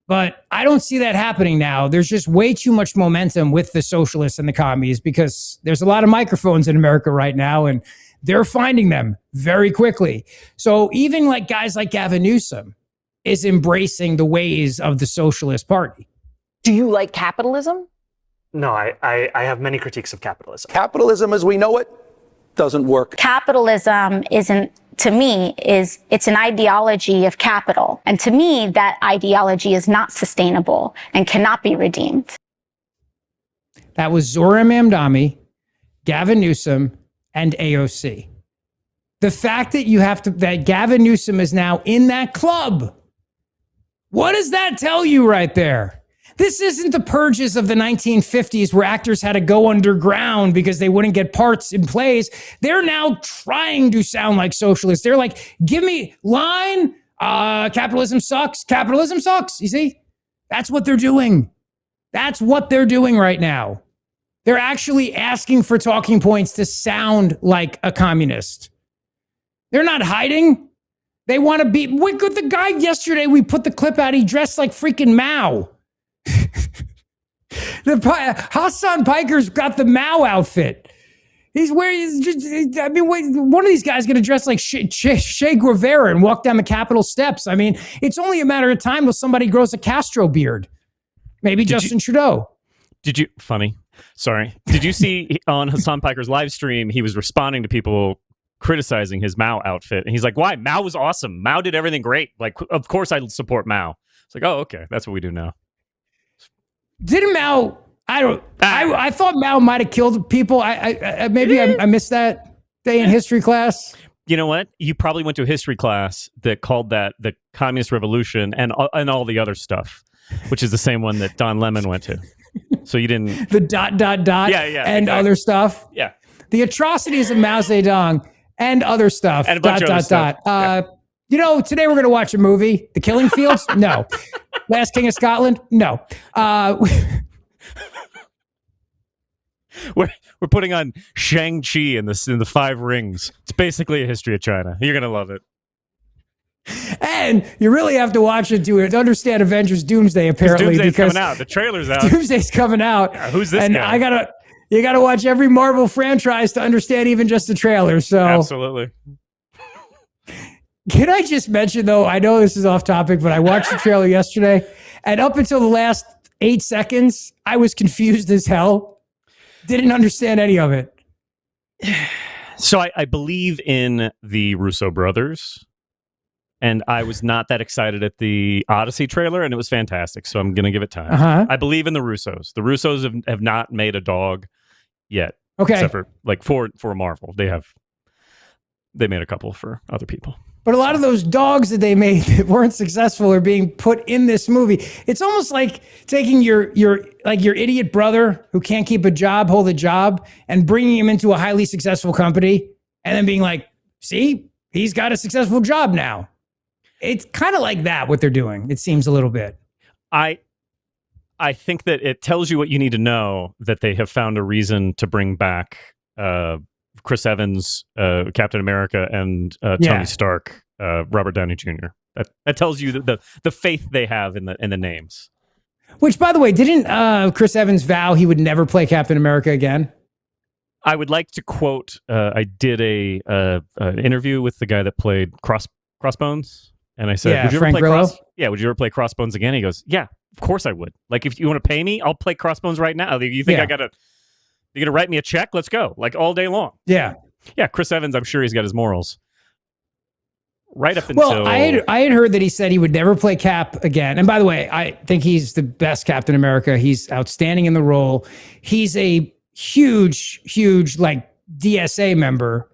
But I don't see that happening now. There's just way too much momentum with the socialists and the commies because there's a lot of microphones in America right now, and they're finding them very quickly. So even like guys like Gavin Newsom is embracing the ways of the Socialist Party. Do you like capitalism? No, I have many critiques of capitalism. Capitalism as we know it doesn't work. Capitalism isn't, to me, it's an ideology of capital. And to me, that ideology is not sustainable and cannot be redeemed. That was Zohran Mamdani, Gavin Newsom, and AOC. The fact that that Gavin Newsom is now in that club, what does that tell you right there? This isn't the purges of the 1950s where actors had to go underground because they wouldn't get parts in plays. They're now trying to sound like socialists. They're like, give me line, capitalism sucks, capitalism sucks. You see? That's what they're doing. That's what they're doing right now. They're actually asking for talking points to sound like a communist. They're not hiding. They want to be. Look at the guy yesterday. We put the clip out. He dressed like freaking Mao. Hassan Piker's got the Mao outfit. He's wearing. One of these guys going to dress like Che Guevara and walk down the Capitol steps. I mean, it's only a matter of time till somebody grows a Castro beard. Maybe Justin Trudeau. Funny. Sorry. Did you see on Hassan Piker's live stream, he was responding to people criticizing his Mao outfit. And he's like, why? Mao was awesome. Mao did everything great. Like, of course I support Mao. It's like, oh, okay. That's what we do now. Didn't Mao... I thought Mao might have killed people. I missed that day in history class. You know what? You probably went to a history class that called that the Communist Revolution and all the other stuff, which is the same one that Don Lemon went to. So you didn't... The ... and exactly. other stuff. Yeah. The atrocities of Mao Zedong and other stuff. And a bunch of other stuff. You know, today we're going to watch a movie. The Killing Fields? No. Last King of Scotland? No. We're putting on Shang-Chi in the Five Rings. It's basically a history of China. You're going to love it. And you really have to watch it to understand Avengers Doomsday, apparently. Doomsday's because coming out. The trailer's out. Doomsday's coming out. Yeah, who's this and guy? You gotta watch every Marvel franchise to understand even just the trailer. So absolutely. Can I just mention, though, I know this is off topic, but I watched the trailer yesterday, and up until the last 8 seconds, I was confused as hell. Didn't understand any of it. So I believe in the Russo brothers. And I was not that excited at the Odyssey trailer, and it was fantastic. So I'm going to give it time. I believe in the Russos. The Russos have not made a dog yet. Okay. Except for like for Marvel. They made a couple for other people. But a lot of those dogs that they made that weren't successful are being put in this movie. It's almost like taking your idiot brother who can't keep a job, hold a job, and bringing him into a highly successful company, and then being like, see, he's got a successful job now. It's kind of like that, what they're doing. It seems a little bit. I think that it tells you what you need to know, that they have found a reason to bring back Chris Evans, Captain America, and Tony Stark, Robert Downey Jr. That tells you the faith they have in the names. Which, by the way, didn't Chris Evans vow he would never play Captain America again? I would like to quote. I did an interview with the guy that played Crossbones. And I said, would you ever play Crossbones again? He goes, yeah, of course I would. Like, if you want to pay me, I'll play Crossbones right now. You think you're going to write me a check? Let's go. Like, all day long. Yeah. Yeah, Chris Evans, I'm sure he's got his morals. Right up until... Well, I had heard that he said he would never play Cap again. And by the way, I think he's the best Captain America. He's outstanding in the role. He's a huge, like, DSA member.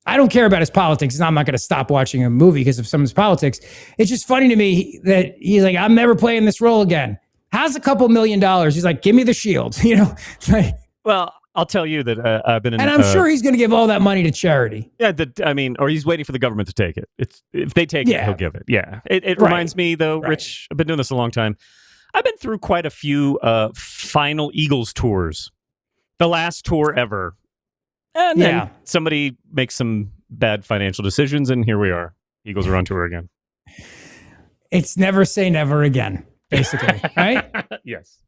I don't care about his politics, and I'm not going to stop watching a movie because of some of his politics. It's just funny to me that he's like, I'm never playing this role again. Has a couple $1 million. He's like, give me the shield. You know? Well, I'll tell you that I've been in... And I'm sure he's going to give all that money to charity. Yeah, or he's waiting for the government to take it. If they take it, he'll give it. Yeah. It reminds me, though, Rich, I've been doing this a long time. I've been through quite a few final Eagles tours. The last tour ever. And then somebody makes some bad financial decisions, and here we are. Eagles are on tour again. It's never say never again, basically, right? Yes.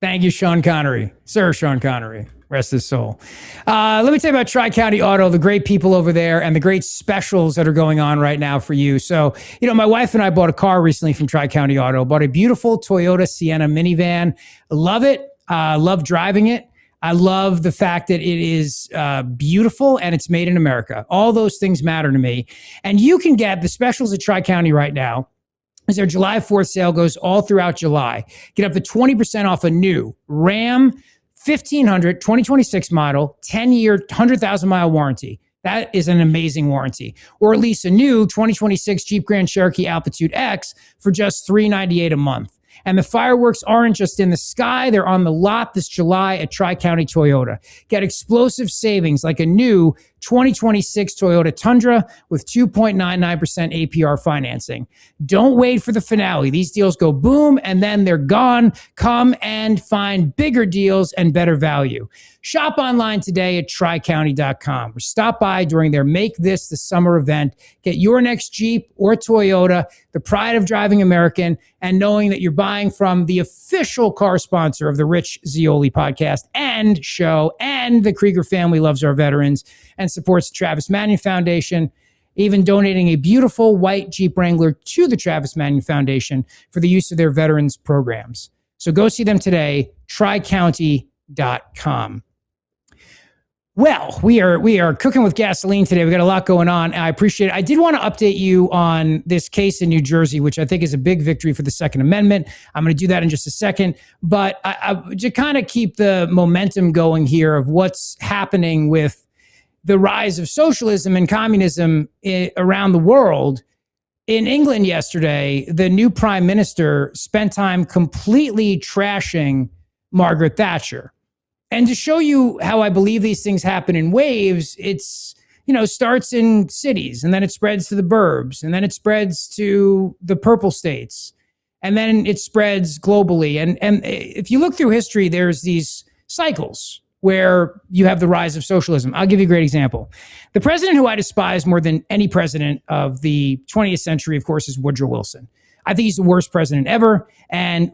Thank you, Sean Connery. Sir Sean Connery. Rest his soul. Let me tell you about Tri-County Auto, the great people over there, and the great specials that are going on right now for you. So, my wife and I bought a car recently from Tri-County Auto. Bought a beautiful Toyota Sienna minivan. Love it. Love driving it. I love the fact that it is beautiful and it's made in America. All those things matter to me. And you can get the specials at Tri-County right now. As their July 4th sale goes all throughout July. Get up to 20% off a new Ram 1500 2026 model, 10-year, 100,000-mile warranty. That is an amazing warranty. Or at least a new 2026 Jeep Grand Cherokee Altitude X for just $398 a month. And the fireworks aren't just in the sky. They're on the lot this July at Tri-County Toyota. Get explosive savings like a new 2026 Toyota Tundra with 2.99% APR financing. Don't wait for the finale. These deals go boom and then they're gone. Come and find bigger deals and better value. Shop online today at tricounty.com or stop by during their Make This the Summer event. Get your next Jeep or Toyota, the pride of driving American, and knowing that you're buying from the official car sponsor of the Rich Zeoli podcast and show, and the Krieger family loves our veterans and supports the Travis Manion Foundation, even donating a beautiful white Jeep Wrangler to the Travis Manion Foundation for the use of their veterans programs. So go see them today, tricounty.com. Well, we are cooking with gasoline today. We got a lot going on. I appreciate it. I did want to update you on this case in New Jersey, which I think is a big victory for the Second Amendment. I'm going to do that in just a second. But to kind of keep the momentum going here of what's happening with the rise of socialism and communism around the world. In England yesterday, the new prime minister spent time completely trashing Margaret Thatcher. And to show you how I believe these things happen in waves, it's, starts in cities and then it spreads to the burbs and then it spreads to the purple states and then it spreads globally. And if you look through history, there's these cycles where you have the rise of socialism. I'll give you a great example. The president who I despise more than any president of the 20th century, of course, is Woodrow Wilson. I think he's the worst president ever, and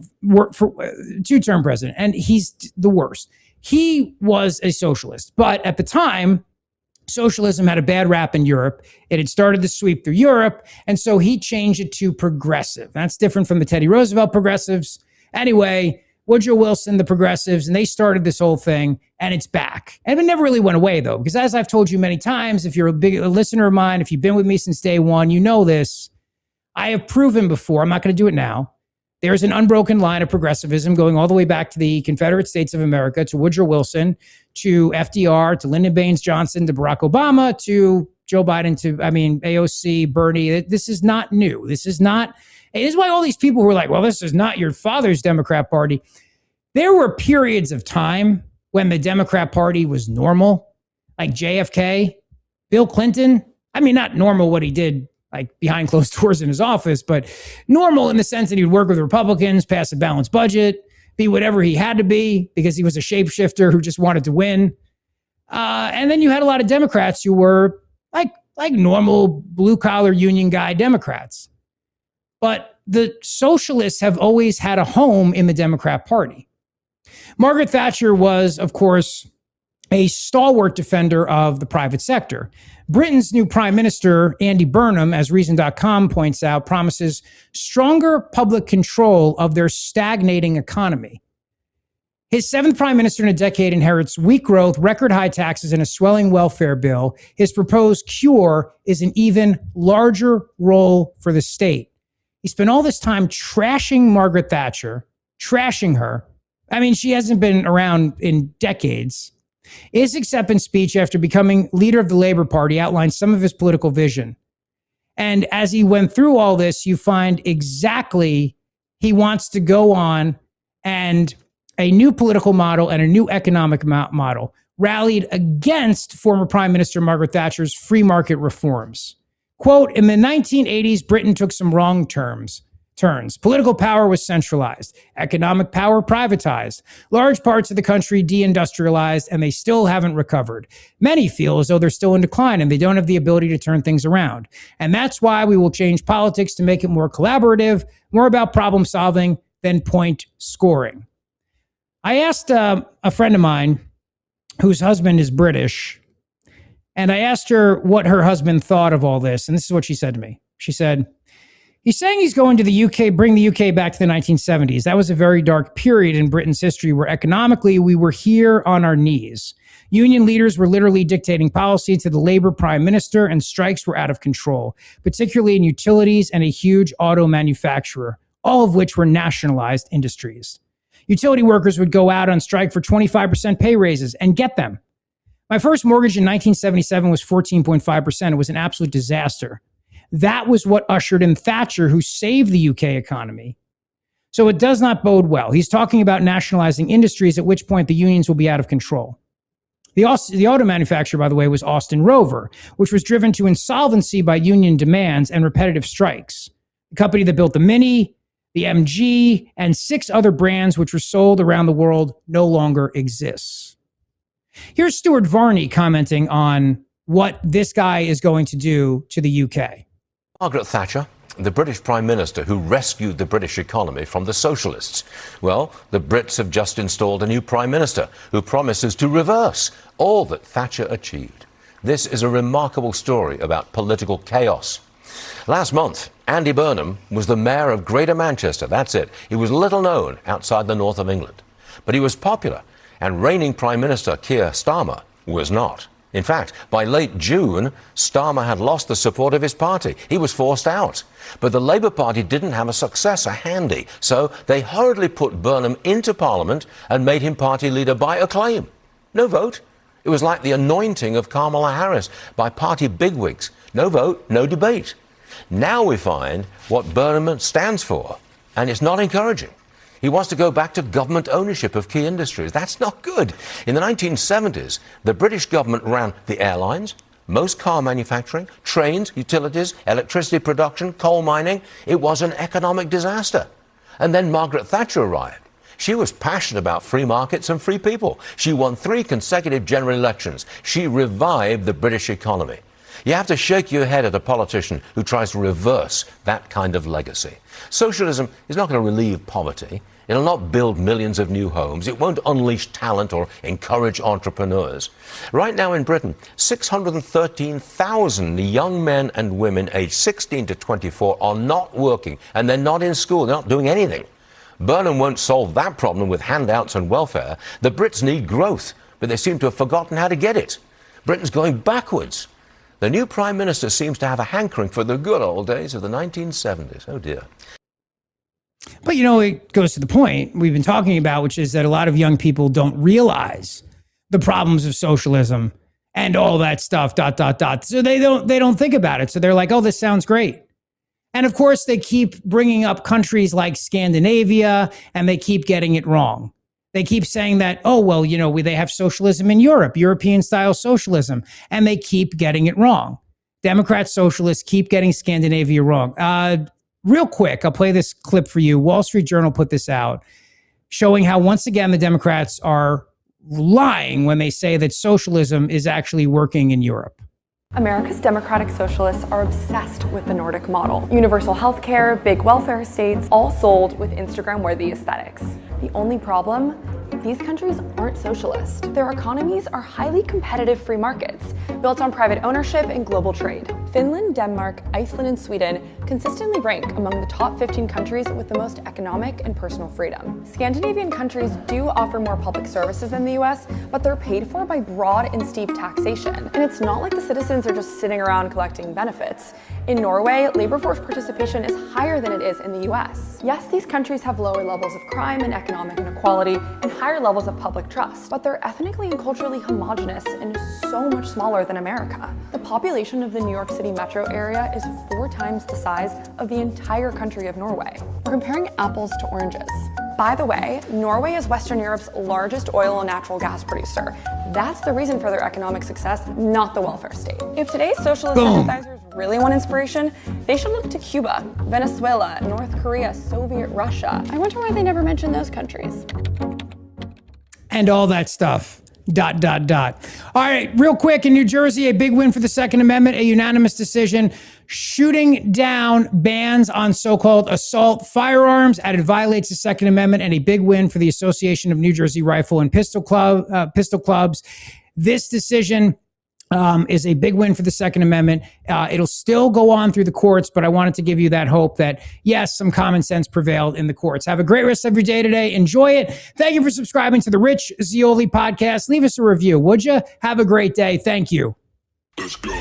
for two-term president, and he's the worst. He was a socialist, but at the time, socialism had a bad rap in Europe. It had started to sweep through Europe, and so he changed it to progressive. That's different from the Teddy Roosevelt progressives. Anyway, Woodrow Wilson, the progressives, and they started this whole thing, and it's back. And it never really went away, though, because as I've told you many times, if you're a listener of mine, if you've been with me since day one, you know this. I have proven before, I'm not going to do it now, there's an unbroken line of progressivism going all the way back to the Confederate States of America, to Woodrow Wilson, to FDR, to Lyndon Baines Johnson, to Barack Obama, to Joe Biden, AOC, Bernie. This is not new. This is why all these people who are like, well, this is not your father's Democrat Party. There were periods of time when the Democrat Party was normal, like JFK, Bill Clinton. Not normal what he did like behind closed doors in his office, but normal in the sense that he'd work with Republicans, pass a balanced budget, be whatever he had to be because he was a shapeshifter who just wanted to win. And then you had a lot of Democrats who were like normal blue-collar union guy Democrats. But the socialists have always had a home in the Democrat Party. Margaret Thatcher was, of course, a stalwart defender of the private sector. Britain's new prime minister, Andy Burnham, as Reason.com points out, promises stronger public control of their stagnating economy. His seventh prime minister in a decade inherits weak growth, record high taxes, and a swelling welfare bill. His proposed cure is an even larger role for the state. He spent all this time trashing Margaret Thatcher, trashing her. She hasn't been around in decades. His acceptance speech after becoming leader of the Labour Party outlined some of his political vision. And as he went through all this, you find exactly he wants to go on and a new political model and a new economic model rallied against former Prime Minister Margaret Thatcher's free market reforms. Quote, in the 1980s, Britain took some wrong turns. Political power was centralized, economic power privatized, large parts of the country deindustrialized, and they still haven't recovered. Many feel as though they're still in decline and they don't have the ability to turn things around. And that's why we will change politics to make it more collaborative, more about problem solving than point scoring. I asked a friend of mine whose husband is British, and I asked her what her husband thought of all this. And this is what she said to me. She said, he's saying he's going to the UK, bring the UK back to the 1970s. That was a very dark period in Britain's history where economically we were here on our knees. Union leaders were literally dictating policy to the Labour prime minister, and strikes were out of control, particularly in utilities and a huge auto manufacturer, all of which were nationalized industries. Utility workers would go out on strike for 25% pay raises and get them. My first mortgage in 1977 was 14.5%. It was an absolute disaster. That was what ushered in Thatcher, who saved the UK economy. So it does not bode well. He's talking about nationalizing industries, at which point the unions will be out of control. The auto manufacturer, by the way, was Austin Rover, which was driven to insolvency by union demands and repetitive strikes. The company that built the Mini, the MG, and 6 other brands which were sold around the world no longer exists. Here's Stuart Varney commenting on what this guy is going to do to the UK. Margaret Thatcher, the British Prime Minister who rescued the British economy from the Socialists. Well, the Brits have just installed a new Prime Minister who promises to reverse all that Thatcher achieved. This is a remarkable story about political chaos. Last month, Andy Burnham was the mayor of Greater Manchester. That's it. He was little known outside the north of England. But he was popular, and reigning Prime Minister Keir Starmer was not. In fact, by late June, Starmer had lost the support of his party. He was forced out. But the Labour Party didn't have a successor handy, so they hurriedly put Burnham into Parliament and made him party leader by acclaim. No vote. It was like the anointing of Kamala Harris by party bigwigs. No vote, no debate. Now we find what Burnham stands for, and it's not encouraging. He wants to go back to government ownership of key industries. That's not good. In the 1970s, the British government ran the airlines, most car manufacturing, trains, utilities, electricity production, coal mining. It was an economic disaster. And then Margaret Thatcher arrived. She was passionate about free markets and free people. She won 3 consecutive general elections. She revived the British economy. You have to shake your head at a politician who tries to reverse that kind of legacy. Socialism is not going to relieve poverty. It'll not build millions of new homes. It won't unleash talent or encourage entrepreneurs. Right now in Britain, 613,000 young men and women aged 16 to 24 are not working, and they're not in school. They're not doing anything. Burnham won't solve that problem with handouts and welfare. The Brits need growth, but they seem to have forgotten how to get it. Britain's going backwards. The new Prime Minister seems to have a hankering for the good old days of the 1970s. Oh, dear. But, you know, it goes to the point we've been talking about, which is that a lot of young people don't realize the problems of socialism and all that stuff, ... So they don't think about it. So they're like, oh, this sounds great. And of course, they keep bringing up countries like Scandinavia, and they keep getting it wrong. They keep saying that, oh, well, you know, they have socialism in Europe, European-style socialism, and they keep getting it wrong. Democrats, socialists keep getting Scandinavia wrong. Real quick, I'll play this clip for you. Wall Street Journal put this out, showing how, once again, the Democrats are lying when they say that socialism is actually working in Europe. America's democratic socialists are obsessed with the Nordic model. Universal health care, big welfare states, all sold with Instagram-worthy aesthetics. The only problem? These countries aren't socialist. Their economies are highly competitive free markets, built on private ownership and global trade. Finland, Denmark, Iceland, and Sweden consistently rank among the top 15 countries with the most economic and personal freedom. Scandinavian countries do offer more public services than the US, but they're paid for by broad and steep taxation. And it's not like the citizens are just sitting around collecting benefits. In Norway, labor force participation is higher than it is in the US. Yes, these countries have lower levels of crime and economic inequality and higher levels of public trust, but they're ethnically and culturally homogenous and so much smaller than America. The population of the New York City metro area is 4 times the size of the entire country of Norway. We're comparing apples to oranges. By the way, Norway is Western Europe's largest oil and natural gas producer. That's the reason for their economic success, not the welfare state. If today's socialist sympathizers really want inspiration, they should look to Cuba, Venezuela, North Korea, Soviet Russia. I wonder why they never mention those countries. And all that stuff. ... All right, real quick, in New Jersey, a big win for the Second Amendment, a unanimous decision shooting down bans on so-called assault firearms. It violates the Second Amendment, and a big win for the Association of New Jersey Rifle and Pistol Clubs. This decision is a big win for the Second Amendment. It'll still go on through the courts, but I wanted to give you that hope that, yes, some common sense prevailed in the courts. Have a great rest of your day today. Enjoy it. Thank you for subscribing to the Rich Zeoli podcast. Leave us a review, would you? Have a great day. Thank you. Let's go.